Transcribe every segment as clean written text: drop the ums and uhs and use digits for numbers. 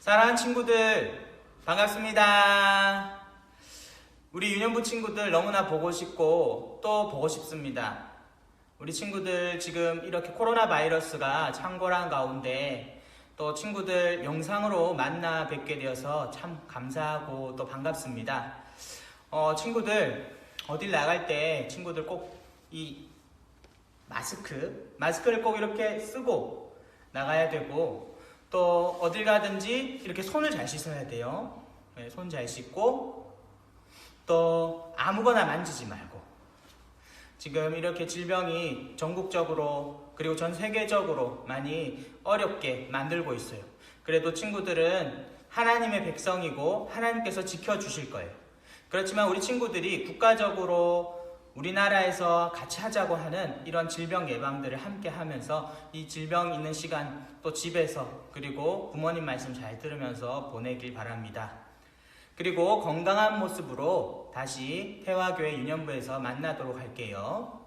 사랑하는 친구들, 반갑습니다. 우리 유년부 친구들 너무나 보고 싶고 또 보고 싶습니다. 우리 친구들 지금 이렇게 코로나 바이러스가 창궐한 가운데 또 친구들 영상으로 만나 뵙게 되어서 참 감사하고 또 반갑습니다. 친구들 어딜 나갈 때 친구들 꼭 이 마스크를 꼭 이렇게 쓰고 나가야 되고, 또 어딜 가든지 이렇게 손을 잘 씻어야 돼요. 네, 손 잘 씻고 또 아무거나 만지지 말고. 지금 이렇게 질병이 전국적으로 그리고 전 세계적으로 많이 어렵게 만들고 있어요. 그래도 친구들은 하나님의 백성이고 하나님께서 지켜주실 거예요. 그렇지만 우리 친구들이 국가적으로 우리나라에서 같이 하자고 하는 이런 질병 예방들을 함께 하면서 이 질병 있는 시간 또 집에서 그리고 부모님 말씀 잘 들으면서 보내길 바랍니다. 그리고 건강한 모습으로 다시 태화교회 유년부에서 만나도록 할게요.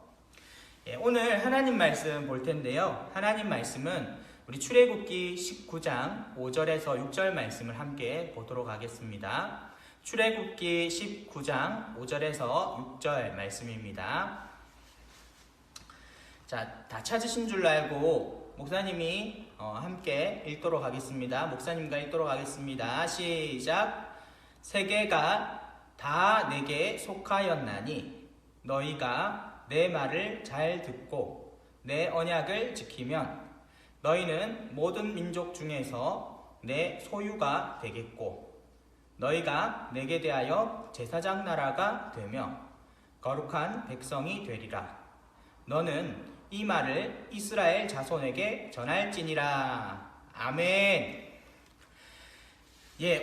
오늘 하나님 말씀 볼 텐데요. 하나님 말씀은 우리 출애굽기 19장 5절에서 6절 말씀을 함께 보도록 하겠습니다. 출애굽기 19장 5절에서 6절 말씀입니다. 자, 다 찾으신 줄 알고 목사님이 함께 읽도록 하겠습니다. 목사님과 읽도록 하겠습니다. 시작. 세계가 다 내게 속하였나니 너희가 내 말을 잘 듣고 내 언약을 지키면 너희는 모든 민족 중에서 내 소유가 되겠고 너희가 내게 대하여 제사장 나라가 되며 거룩한 백성이 되리라. 너는 이 말을 이스라엘 자손에게 전할지니라. 아멘.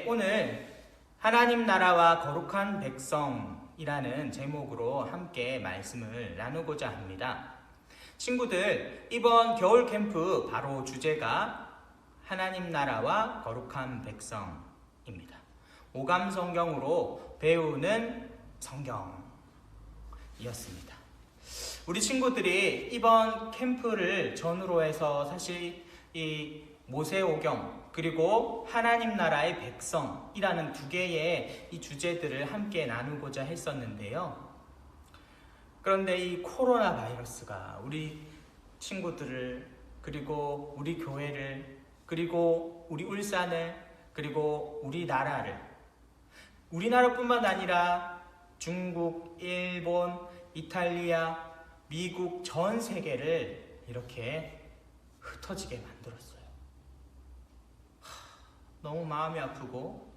오늘 하나님 나라와 거룩한 백성이라는 제목으로 함께 말씀을 나누고자 합니다. 친구들, 이번 겨울 캠프 바로 주제가 하나님 나라와 거룩한 백성입니다. 오감 성경으로 배우는 성경이었습니다. 우리 친구들이 이번 캠프를 전후로 해서 사실 이 모세오경 그리고 하나님 나라의 백성이라는 두 개의 이 주제들을 함께 나누고자 했었는데요. 그런데 이 코로나 바이러스가 우리 친구들을 그리고 우리 교회를 그리고 우리 울산을 그리고 우리나라를 우리나라뿐만 아니라 중국, 일본, 이탈리아, 미국 전 세계를 이렇게 흩어지게 만들었어요. 너무 마음이 아프고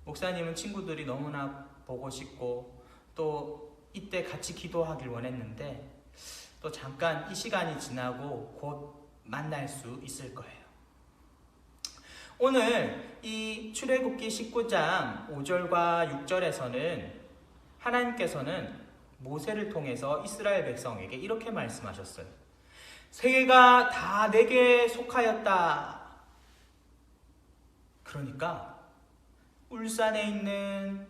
목사님은 친구들이 너무나 보고 싶고 또 이때 같이 기도하길 원했는데 또 잠깐 이 시간이 지나고 곧 만날 수 있을 거예요. 오늘 이 출애굽기 19장 5절과 6절에서는 하나님께서는 모세를 통해서 이스라엘 백성에게 이렇게 말씀하셨어요. 세계가 다 내게 속하였다. 그러니까 울산에 있는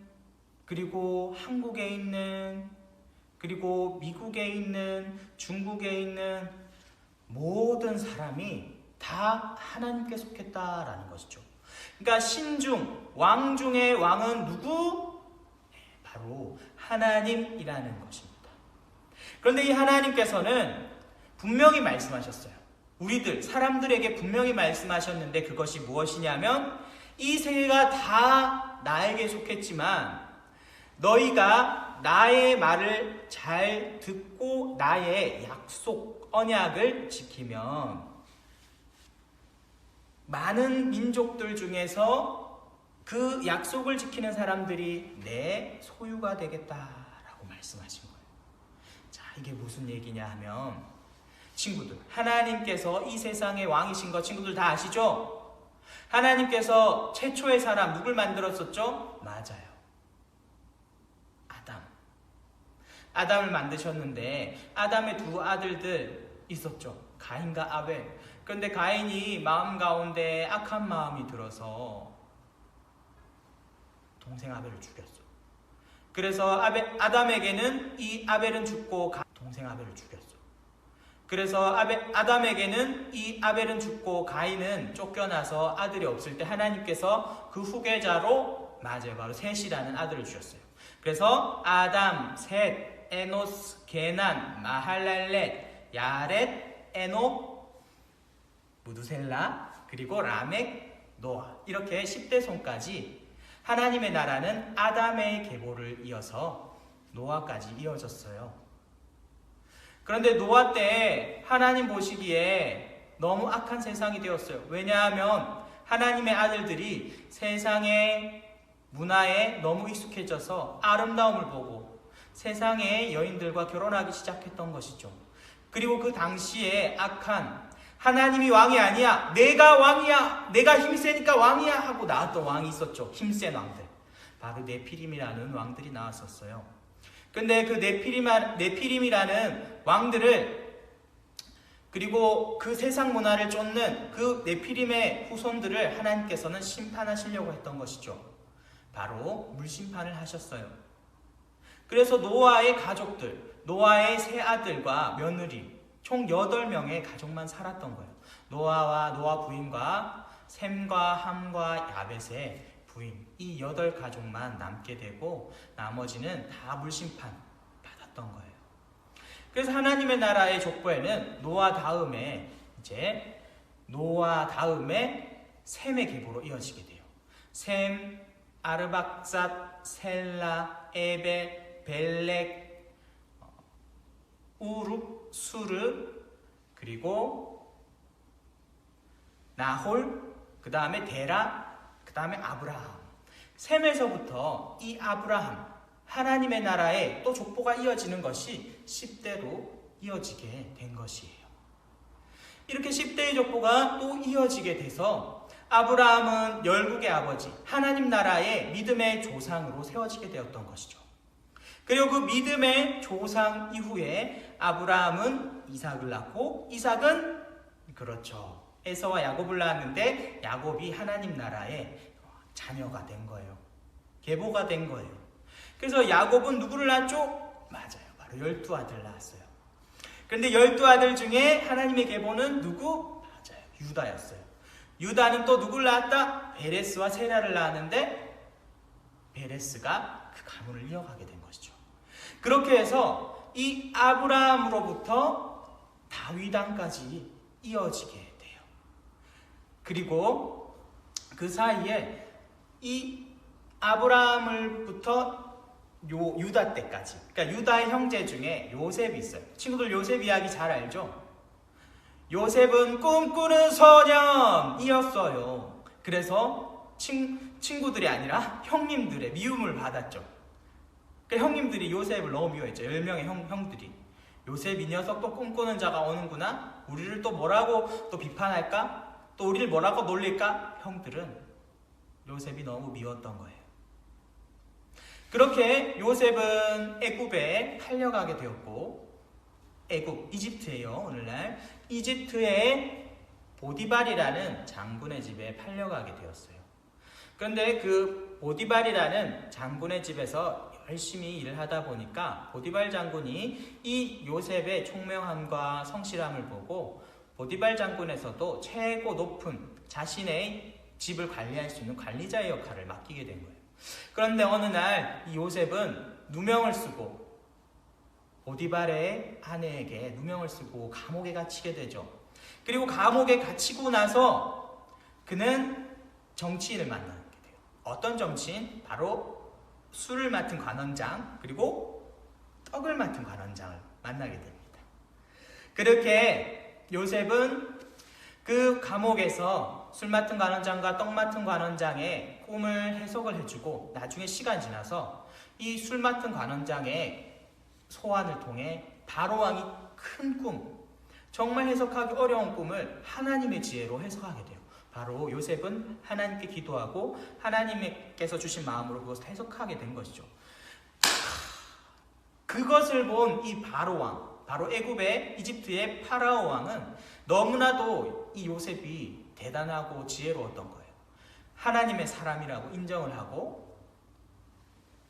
그리고 한국에 있는 그리고 미국에 있는 중국에 있는 모든 사람이 다 하나님께 속했다라는 것이죠. 그러니까 신중, 왕 중의 왕은 누구? 바로 하나님이라는 것입니다. 그런데 이 하나님께서는 분명히 말씀하셨어요. 우리들, 사람들에게 분명히 말씀하셨는데 그것이 무엇이냐면 이 세계가 다 나에게 속했지만 너희가 나의 말을 잘 듣고 나의 약속, 언약을 지키면 많은 민족들 중에서 그 약속을 지키는 사람들이 내 소유가 되겠다라고 말씀하신 거예요. 자, 이게 무슨 얘기냐 하면 친구들, 하나님께서 이 세상의 왕이신 거 친구들 다 아시죠? 하나님께서 최초의 사람 누굴 만들었었죠? 맞아요. 아담을 만드셨는데 아담의 두 아들들 있었죠. 가인과 아벨. 그런데 가인이 마음 가운데 악한 마음이 들어서 동생 아벨을 죽였어. 그래서 아담에게는 이 아벨은 죽고 동생 아벨을 죽였어. 그래서 아담에게는 이 아벨은 죽고 가인은 쫓겨나서 아들이 없을 때 하나님께서 그 후계자로 맞아요. 바로 셋이라는 아들을 주셨어요. 그래서 아담, 셋, 에노스, 게난, 마할랄렛, 야렛, 에녹, 무두셀라, 그리고 라멕, 노아 이렇게 10대 손까지 하나님의 나라는 아담의 계보를 이어서 노아까지 이어졌어요. 그런데 노아 때 하나님 보시기에 너무 악한 세상이 되었어요. 왜냐하면 하나님의 아들들이 세상의 문화에 너무 익숙해져서 아름다움을 보고 세상의 여인들과 결혼하기 시작했던 것이죠. 그리고 그 당시에 악한 하나님이 왕이 아니야, 내가 왕이야, 내가 힘세니까 왕이야 하고 나왔던 왕이 있었죠. 힘센 왕들. 바로 네피림이라는 왕들이 나왔었어요. 근데 그 네피림이라는 왕들을 그리고 그 세상 문화를 쫓는 그 네피림의 후손들을 하나님께서는 심판하시려고 했던 것이죠. 바로 물심판을 하셨어요. 그래서 노아의 가족들, 노아의 세 아들과 며느리 총 8명의 가족만 살았던 거예요. 노아와 노아 부인과 셈과 함과 야벳의 부인 이 8가족만 남게 되고 나머지는 다 물심판 받았던 거예요. 그래서 하나님의 나라의 족보에는 노아 다음에 셈의 계보로 이어지게 돼요. 셈, 아르박삿, 셀라, 에벨, 벨렉, 우룩, 수르, 그리고 나홀, 그 다음에 데라, 그 다음에 아브라함. 셈에서부터 이 아브라함, 하나님의 나라에 또 족보가 이어지는 것이 10대로 이어지게 된 것이에요. 이렇게 10대의 족보가 또 이어지게 돼서 아브라함은 열국의 아버지, 하나님 나라의 믿음의 조상으로 세워지게 되었던 것이죠. 그리고 그 믿음의 조상 이후에 아브라함은 이삭을 낳고 이삭은 그렇죠. 에서와 야곱을 낳았는데 야곱이 하나님 나라의 자녀가 된 거예요. 계보가 된 거예요. 그래서 야곱은 누구를 낳았죠? 맞아요. 바로 12아들 낳았어요. 그런데 12아들 중에 하나님의 계보는 누구? 맞아요. 유다였어요. 유다는 또 누구를 낳았다? 베레스와 세라를 낳았는데 베레스가 그 가문을 이어가게 된 것이죠. 그렇게 해서 이 아브라함으로부터 다윗왕까지 이어지게 돼요. 그리고 그 사이에 이 아브라함을부터 유다 때까지, 그러니까 유다의 형제 중에 요셉이 있어요. 친구들 요셉 이야기 잘 알죠? 요셉은 꿈꾸는 소년이었어요. 그래서 친구들이 아니라 형님들의 미움을 받았죠. 그러니까 형님들이 요셉을 너무 미워했죠. 10명의 형들이. 요셉 이 녀석 또 꿈꾸는 자가 오는구나? 우리를 또 뭐라고 또 비판할까? 또 우리를 뭐라고 놀릴까? 형들은 요셉이 너무 미웠던 거예요. 그렇게 요셉은 애굽에 팔려가게 되었고, 애굽, 이집트예요. 오늘날 이집트의 보디발이라는 장군의 집에 팔려가게 되었어요. 그런데 그 보디발이라는 장군의 집에서 열심히 일을 하다 보니까 보디발 장군이 이 요셉의 총명함과 성실함을 보고 보디발 장군에서도 최고 높은 자신의 집을 관리할 수 있는 관리자의 역할을 맡기게 된 거예요. 그런데 어느 날 이 요셉은 누명을 쓰고 보디발의 아내에게 누명을 쓰고 감옥에 갇히게 되죠. 그리고 감옥에 갇히고 나서 그는 정치인을 만나게 돼요. 어떤 정치인? 바로 술을 맡은 관원장 그리고 떡을 맡은 관원장을 만나게 됩니다. 그렇게 요셉은 그 감옥에서 술 맡은 관원장과 떡 맡은 관원장의 꿈을 해석을 해주고 나중에 시간 지나서 이 술 맡은 관원장의 소환을 통해 바로왕이 큰 꿈, 정말 해석하기 어려운 꿈을 하나님의 지혜로 해석하게 돼요. 바로 요셉은 하나님께 기도하고 하나님께서 주신 마음으로 그것을 해석하게 된 것이죠. 그것을 본 이 바로왕, 바로 애굽의 이집트의 파라오 왕은 너무나도 이 요셉이 대단하고 지혜로웠던 거예요. 하나님의 사람이라고 인정을 하고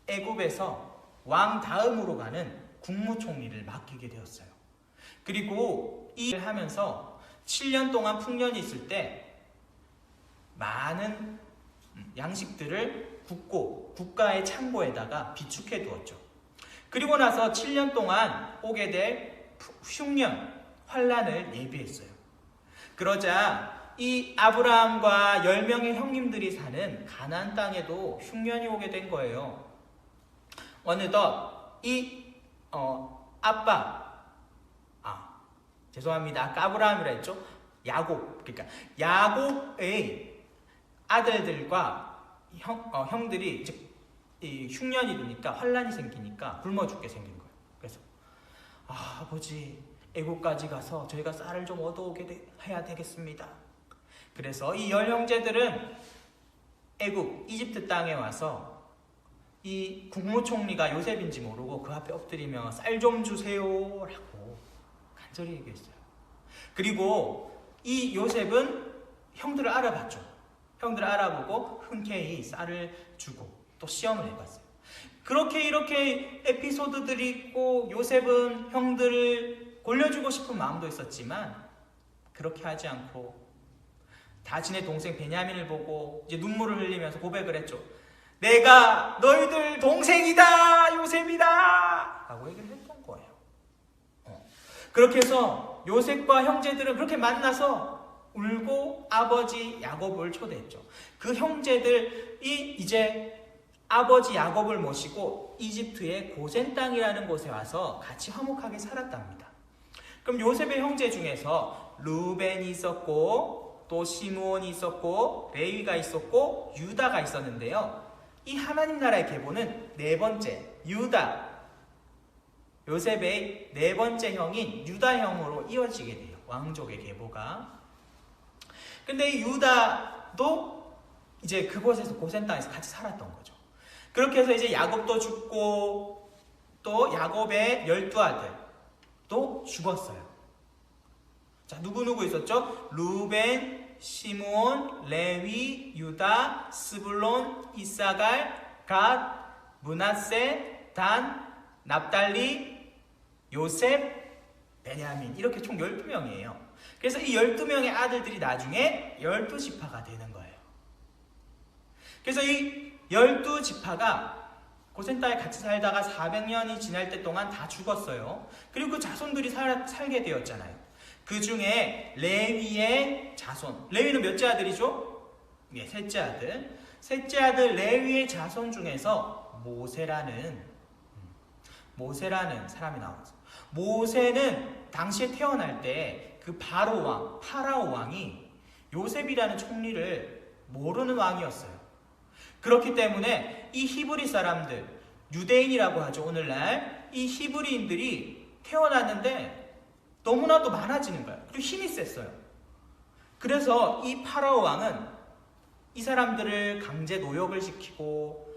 애굽에서 왕 다음으로 가는 국무총리를 맡기게 되었어요. 그리고 이 일을 하면서 7년 동안 풍년이 있을 때 많은 양식들을 굽고 국가의 창고에다가 비축해 두었죠. 그리고 나서 7년 동안 오게 될 흉년, 환란을 예비했어요. 그러자 이 아브라함과 10명의 형님들이 사는 가나안 땅에도 흉년이 오게 된 거예요. 어느덧 이 죄송합니다. 아까 아브라함이라 했죠? 야곱. 그러니까 야곱의 아들들과 형들이 이제 이 흉년이 되니까 환란이 생기니까 굶어 죽게 생긴 거예요. 그래서 아버지 애국까지 가서 저희가 쌀을 좀 얻어오게 해야 되겠습니다. 그래서 이 10형제들은 애국 이집트 땅에 와서 이 국무총리가 요셉인지 모르고 그 앞에 엎드리며 쌀 좀 주세요 라고 간절히 얘기했어요. 그리고 이 요셉은 형들을 알아봤죠. 형들을 알아보고 흔쾌히 쌀을 주고 또 시험을 해봤어요. 그렇게 이렇게 에피소드들이 있고 요셉은 형들을 골려주고 싶은 마음도 있었지만 그렇게 하지 않고 자신의 동생 베냐민을 보고 이제 눈물을 흘리면서 고백을 했죠. 내가 너희들 동생이다, 요셉이다 라고 얘기를 했던 거예요. 그렇게 해서 요셉과 형제들은 그렇게 만나서 울고 아버지 야곱을 초대했죠. 그 형제들이 이제 아버지 야곱을 모시고 이집트의 고센 땅이라는 곳에 와서 같이 화목하게 살았답니다. 그럼 요셉의 형제 중에서 루벤이 있었고 또 시므온이 있었고 레위가 있었고 유다가 있었는데요. 이 하나님 나라의 계보는 네 번째 유다, 요셉의 네 번째 형인 유다 형으로 이어지게 돼요. 왕족의 계보가. 근데 이 유다도 이제 그곳에서 고센 땅에서 같이 살았던 거죠. 그렇게 해서 이제 야곱도 죽고 또 야곱의 12아들도 죽었어요. 자, 누구 있었죠? 루벤, 시므온, 레위, 유다, 스불론, 이사갈, 갓, 므낫세, 단, 납달리, 요셉, 베냐민 이렇게 총 12명이에요. 그래서 이 12명의 아들들이 나중에 12지파가 되는 거예요. 그래서 이 12지파가 고센 땅에 같이 살다가 400년이 지날 때 동안 다 죽었어요. 그리고 그 자손들이 살게 되었잖아요. 그 중에 레위의 자손, 레위는 몇째 아들이죠? 네, 셋째 아들. 셋째 아들 레위의 자손 중에서 모세라는 사람이 나왔어요. 모세는 당시에 태어날 때 그 파라오 왕이 요셉이라는 총리를 모르는 왕이었어요. 그렇기 때문에 이 히브리 사람들, 유대인이라고 하죠. 오늘날 이 히브리인들이 태어났는데 너무나도 많아지는 거예요. 그리고 힘이 셌어요. 그래서 이 파라오 왕은 이 사람들을 강제 노역을 시키고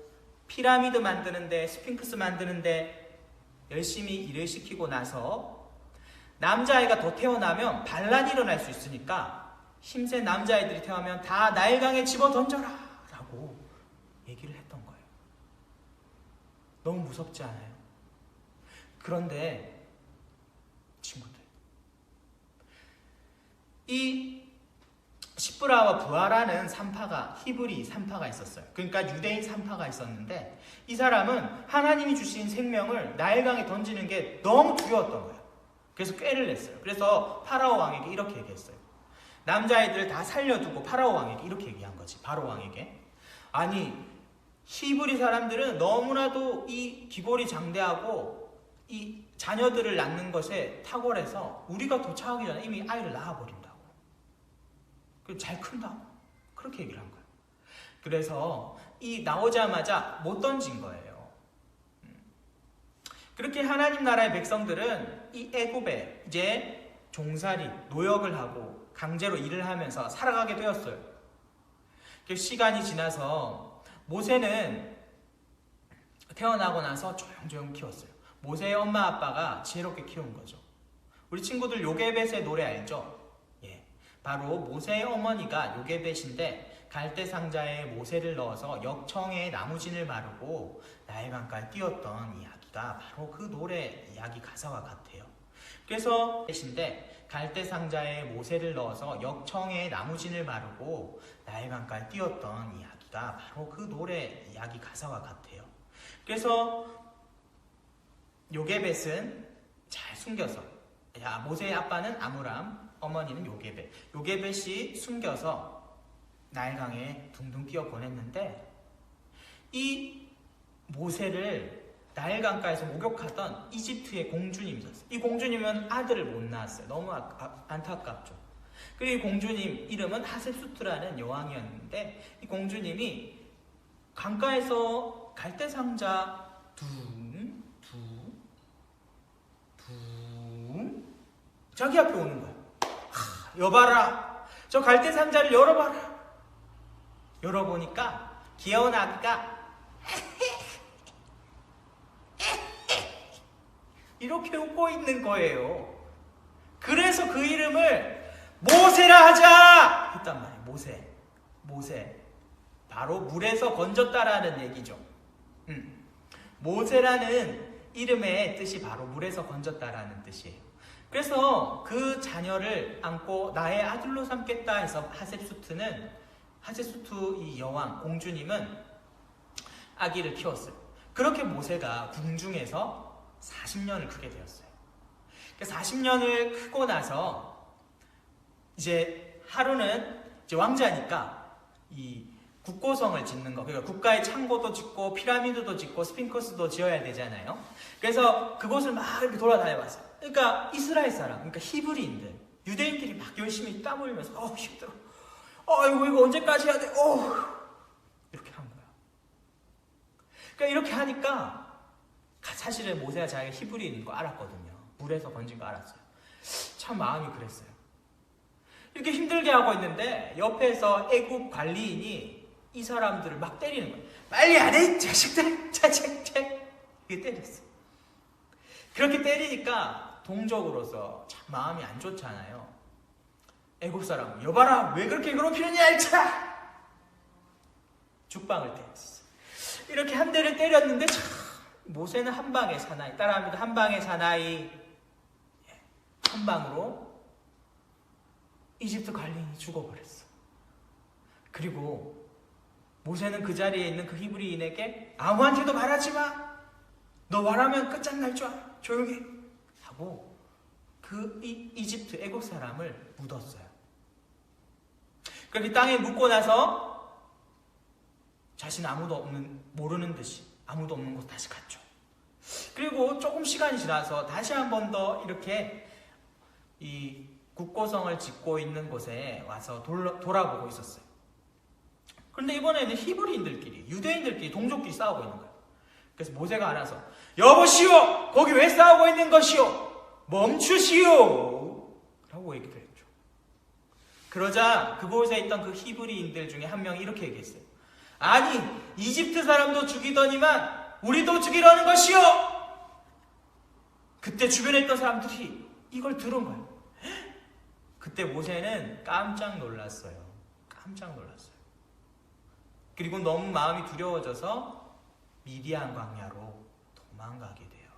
피라미드 만드는데, 스핑크스 만드는데 열심히 일을 시키고 나서 남자아이가 더 태어나면 반란이 일어날 수 있으니까 힘센 남자아이들이 태어나면 다 나일강에 집어 던져라 라고 얘기를 했던 거예요. 너무 무섭지 않아요? 그런데 친구들, 이 시브라와 부하라는 히브리 3파가 있었어요. 그러니까 유대인 3파가 있었는데 이 사람은 하나님이 주신 생명을 나일강에 던지는 게 너무 두려웠던 거예요. 그래서 꾀를 냈어요. 그래서 파라오 왕에게 이렇게 얘기했어요. 남자아이들을 다 살려두고 파라오 왕에게 이렇게 얘기한 거지. 바로 왕에게. 아니, 히브리 사람들은 너무나도 이 기골이 장대하고 이 자녀들을 낳는 것에 탁월해서 우리가 도착하기 전에 이미 아이를 낳아버린다고. 잘 큰다고. 그렇게 얘기를 한 거예요. 그래서 이 나오자마자 못 던진 거예요. 그렇게 하나님 나라의 백성들은 이 애굽에 이제 종살이, 노역을 하고 강제로 일을 하면서 살아가게 되었어요. 시간이 지나서 모세는 태어나고 나서 조용조용 키웠어요. 모세의 엄마 아빠가 지혜롭게 키운 거죠. 우리 친구들 요게벳의 노래 알죠? 예, 바로 모세의 어머니가 요게벳인데 갈대 상자에 모세를 넣어서 역청에 나무진을 바르고 나일강가에 띄웠던 이야기가 바로 그 노래 이야기 가사와 같아요. 그래서 대신데 갈대 상자에 모세를 넣어서 역청에 나무진을 바르고 나일강가에 뛰었던 이야기가 바로 그 노래 이야기 가사와 같아요. 그래서 요게벳은 잘 숨겨서, 모세의 아빠는 아므람, 어머니는 요게벳. 요게벳이 숨겨서 나일강에 둥둥 뛰어 보냈는데, 이 모세를 나일강가에서 목욕하던 이집트의 공주님이 있었어요. 이 공주님은 아들을 못 낳았어요. 너무 안타깝죠. 그리고 이 공주님 이름은 하셉수트라는 여왕이었는데, 이 공주님이 강가에서 갈대상자 자기 앞에 오는 거야. 여봐라, 저 갈대상자를 열어봐라. 열어보니까 귀여운 아기가 이렇게 웃고 있는 거예요. 그래서 그 이름을 모세라 하자 했단 말이에요. 모세. 바로 물에서 건졌다라는 얘기죠. 모세라는 이름의 뜻이 바로 물에서 건졌다라는 뜻이에요. 그래서 그 자녀를 안고 나의 아들로 삼겠다 해서 하셉수트 이 여왕 공주님은 아기를 키웠어요. 그렇게 모세가 궁중에서 40년을 크게 되었어요. 40년을 크고 나서 이제 하루는 이제 왕자니까 이 국고성을 짓는 거, 그러니까 국가의 창고도 짓고 피라미드도 짓고 스핑크스도 지어야 되잖아요. 그래서 그곳을 막 이렇게 돌아다녀봤어요. 그러니까 이스라엘 사람, 그러니까 히브리인들, 유대인들이 막 열심히 땀 흘리면서 힘들어. 이거 언제까지 해야 돼? 이렇게 한 거야. 그러니까 이렇게 하니까 사실은 모세가 자기가 히브리인인 거 알았거든요. 물에서 건진 거 알았어요. 참 마음이 그랬어요. 이렇게 힘들게 하고 있는데 옆에서 애굽 관리인이 이 사람들을 막 때리는 거예요. 빨리 안 해, 자식들! 이렇게 때렸어. 그렇게 때리니까 동족으로서 참 마음이 안 좋잖아요. 애굽 사람, 여봐라, 왜 그렇게 괴롭히느냐, 알차! 죽방을 때렸어. 이렇게 한 대를 때렸는데 참 모세는 한 방에 사나이, 따라합니다. 한 방에 사나이. 한 방으로 이집트 관리인이 죽어버렸어. 그리고 모세는 그 자리에 있는 그 히브리인에게 아무한테도 말하지 마. 너 말하면 끝장날 줄 알아. 조용히 하고 그 이집트 애국 사람을 묻었어요. 그렇게 땅에 묻고 나서 자신은 아무도 없는, 모르는 듯이 아무도 없는 곳 다시 갔죠. 그리고 조금 시간이 지나서 다시 한 번 더 이렇게 이 국고성을 짓고 있는 곳에 와서 돌아보고 있었어요. 그런데 이번에는 히브리인들끼리, 유대인들끼리, 동족끼리 싸우고 있는 거예요. 그래서 모세가 알아서 여보시오! 거기 왜 싸우고 있는 것이오? 멈추시오! 라고 얘기를 했죠. 그러자 그곳에 있던 그 히브리인들 중에 한 명이 이렇게 얘기했어요. 아니, 이집트 사람도 죽이더니만 우리도 죽이려는 것이오! 그때 주변에 있던 사람들이 이걸 들은 거예요. 그때 모세는 깜짝 놀랐어요. 그리고 너무 마음이 두려워져서 미디안 광야로 도망가게 돼요.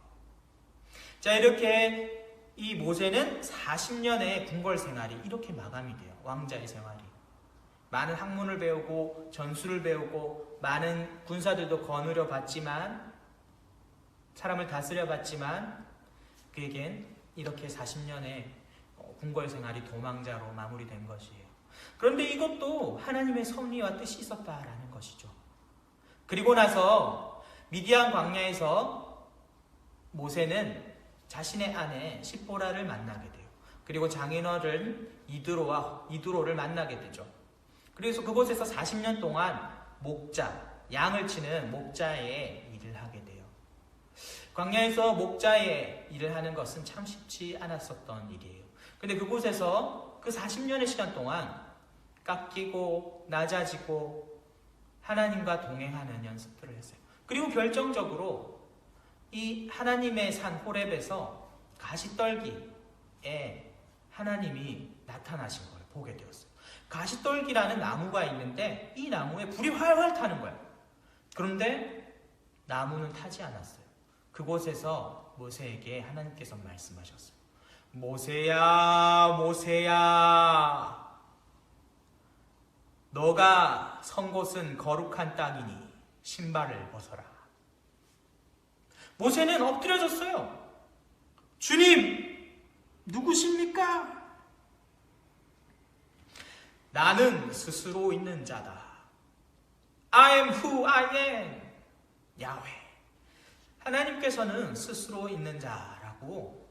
자, 이렇게 이 모세는 40년의 궁궐 생활이 이렇게 마감이 돼요. 왕자의 생활이. 많은 학문을 배우고 전술을 배우고 많은 군사들도 거느려 봤지만, 사람을 다스려 봤지만 그에겐 이렇게 40년의 궁궐 생활이 도망자로 마무리된 것이에요. 그런데 이것도 하나님의 섭리와 뜻이 있었다라는 것이죠. 그리고 나서 미디안 광야에서 모세는 자신의 아내 시포라를 만나게 돼요. 그리고 장인어른 이드로를 만나게 되죠. 그래서 그곳에서 40년 동안 양을 치는 목자의 일을 하게 돼요. 광야에서 목자의 일을 하는 것은 참 쉽지 않았었던 일이에요. 근데 그곳에서 그 40년의 시간 동안 깎이고 낮아지고 하나님과 동행하는 연습들을 했어요. 그리고 결정적으로 이 하나님의 산 호렙에서 가시떨기에 하나님이 나타나신 걸 보게 되었어요. 가시떨기라는 나무가 있는데 이 나무에 불이 활활 타는 거예요. 그런데 나무는 타지 않았어요. 그곳에서 모세에게 하나님께서 말씀하셨어요. 모세야, 모세야, 너가 선 곳은 거룩한 땅이니 신발을 벗어라. 모세는 엎드려졌어요. 주님, 누구십니까? 나는 스스로 있는 자다. I am who I am. 야훼. 하나님께서는 스스로 있는 자라고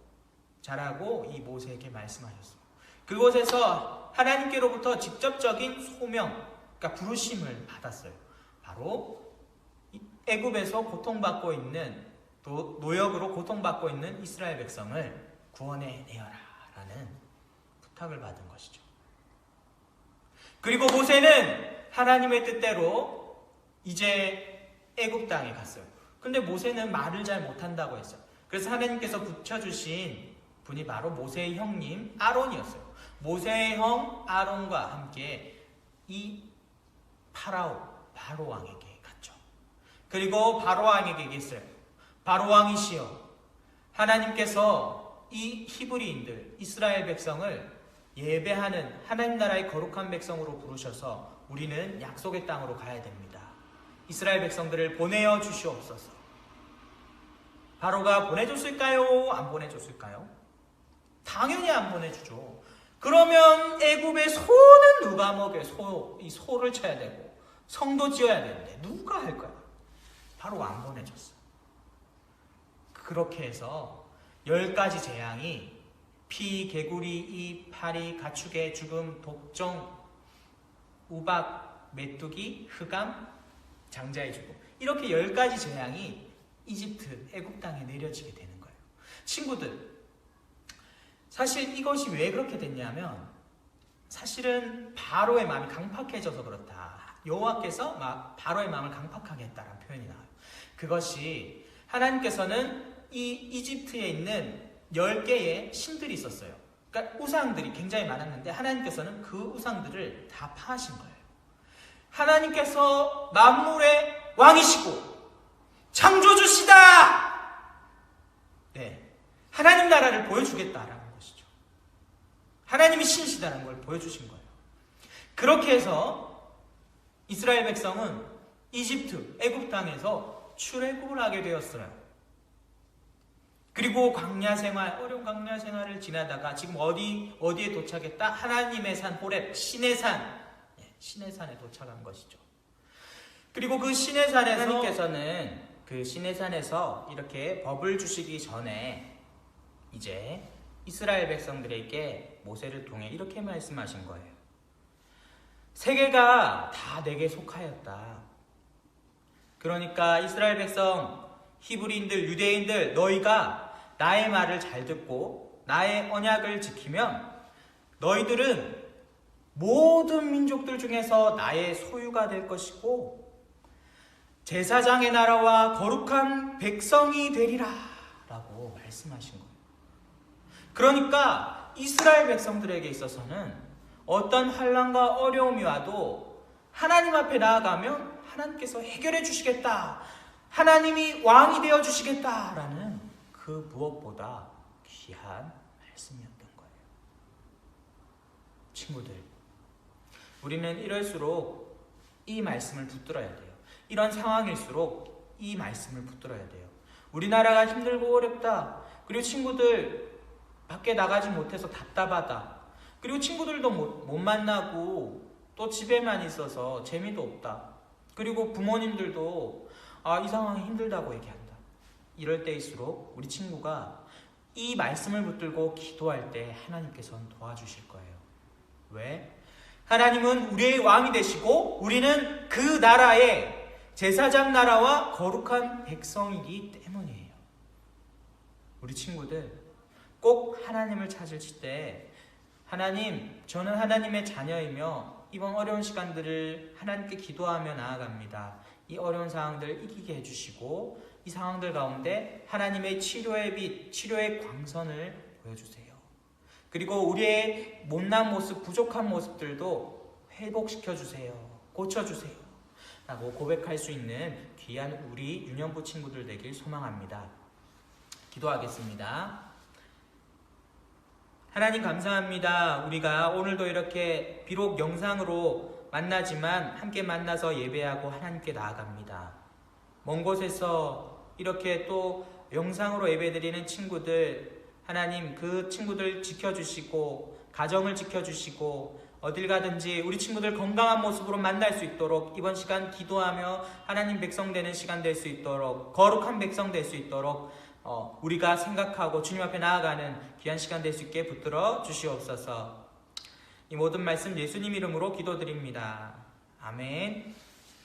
이 모세에게 말씀하셨습니다. 그곳에서 하나님께로부터 직접적인 소명, 그러니까 부르심을 받았어요. 바로 애굽에서 고통받고 있는, 또 노역으로 고통받고 있는 이스라엘 백성을 구원해내어라 라는 부탁을 받은 것이죠. 그리고 모세는 하나님의 뜻대로 이제 애굽 땅에 갔어요. 근데 모세는 말을 잘 못한다고 했어요. 그래서 하나님께서 붙여주신 분이 바로 모세의 형님 아론이었어요. 모세의 형 아론과 함께 이 바로 왕에게 갔죠. 그리고 바로 왕에게 얘기했어요. 바로 왕이시여, 하나님께서 이 히브리인들, 이스라엘 백성을 예배하는 하나님 나라의 거룩한 백성으로 부르셔서 우리는 약속의 땅으로 가야 됩니다. 이스라엘 백성들을 보내어 주시옵소서. 바로가 보내줬을까요? 안 보내줬을까요? 당연히 안 보내주죠. 그러면 애굽의 소는 누가 먹여요? 이 소를 쳐야 되고 성도 지어야 되는데 누가 할까요? 바로 안 보내줬어요. 그렇게 해서 10가지 재앙이 피, 개구리, 이, 파리, 가축의 죽음, 독종, 우박, 메뚜기, 흑암, 장자의 죽음, 이렇게 10가지 재앙이 이집트, 애굽 땅에 내려지게 되는 거예요. 친구들, 사실 이것이 왜 그렇게 됐냐면 사실은 바로의 마음이 강팍해져서 그렇다. 여호와께서 바로의 마음을 강팍하게 했다라는 표현이 나와요. 그것이 하나님께서는 이 이집트에 있는 10개의 신들이 있었어요. 그러니까 우상들이 굉장히 많았는데 하나님께서는 그 우상들을 다 파하신 거예요. 하나님께서 만물의 왕이시고 창조주시다! 네, 하나님 나라를 보여주겠다라는 것이죠. 하나님이 신이시다는 걸 보여주신 거예요. 그렇게 해서 이스라엘 백성은 이집트, 애굽 땅에서 출애굽을 하게 되었어요. 그리고 광야 생활, 어려운 광야 생활을 지나다가 지금 어디에 도착했다? 하나님의 산 호렙, 신의 산에 도착한 것이죠. 그리고 그 신의 산에서 하나님께서는 그 신의 산에서 이렇게 법을 주시기 전에 이제 이스라엘 백성들에게 모세를 통해 이렇게 말씀하신 거예요. 세계가 다 내게 속하였다. 그러니까 이스라엘 백성, 히브리인들, 유대인들, 너희가 나의 말을 잘 듣고 나의 언약을 지키면 너희들은 모든 민족들 중에서 나의 소유가 될 것이고 제사장의 나라와 거룩한 백성이 되리라 라고 말씀하신 거예요. 그러니까 이스라엘 백성들에게 있어서는 어떤 환난과 어려움이 와도 하나님 앞에 나아가면 하나님께서 해결해 주시겠다, 하나님이 왕이 되어 주시겠다라는 그 무엇보다 귀한 말씀이었던 거예요. 친구들, 우리는 이럴수록 이 말씀을 붙들어야 돼요. 이런 상황일수록 이 말씀을 붙들어야 돼요. 우리나라가 힘들고 어렵다. 그리고 친구들 밖에 나가지 못해서 답답하다. 그리고 친구들도 못 만나고 또 집에만 있어서 재미도 없다. 그리고 부모님들도 이 상황이 힘들다고 얘기한다. 이럴 때일수록 우리 친구가 이 말씀을 붙들고 기도할 때 하나님께서는 도와주실 거예요. 왜? 하나님은 우리의 왕이 되시고 우리는 그 나라의 제사장 나라와 거룩한 백성이기 때문이에요. 우리 친구들 꼭 하나님을 찾으실 때 하나님, 저는 하나님의 자녀이며 이번 어려운 시간들을 하나님께 기도하며 나아갑니다. 이 어려운 상황들을 이기게 해주시고 이 상황들 가운데 하나님의 치료의 빛, 치료의 광선을 보여주세요. 그리고 우리의 못난 모습, 부족한 모습들도 회복시켜주세요. 고쳐주세요. 라고 고백할 수 있는 귀한 우리 유년부 친구들 되길 소망합니다. 기도하겠습니다. 하나님 감사합니다. 우리가 오늘도 이렇게 비록 영상으로 만나지만 함께 만나서 예배하고 하나님께 나아갑니다. 먼 곳에서 이렇게 또 영상으로 예배드리는 친구들, 하나님 그 친구들 지켜주시고 가정을 지켜주시고 어딜 가든지 우리 친구들 건강한 모습으로 만날 수 있도록 이번 시간 기도하며 하나님 백성 되는 시간 될 수 있도록 거룩한 백성 될 수 있도록 우리가 생각하고 주님 앞에 나아가는 귀한 시간 될 수 있게 붙들어 주시옵소서. 이 모든 말씀 예수님 이름으로 기도드립니다. 아멘.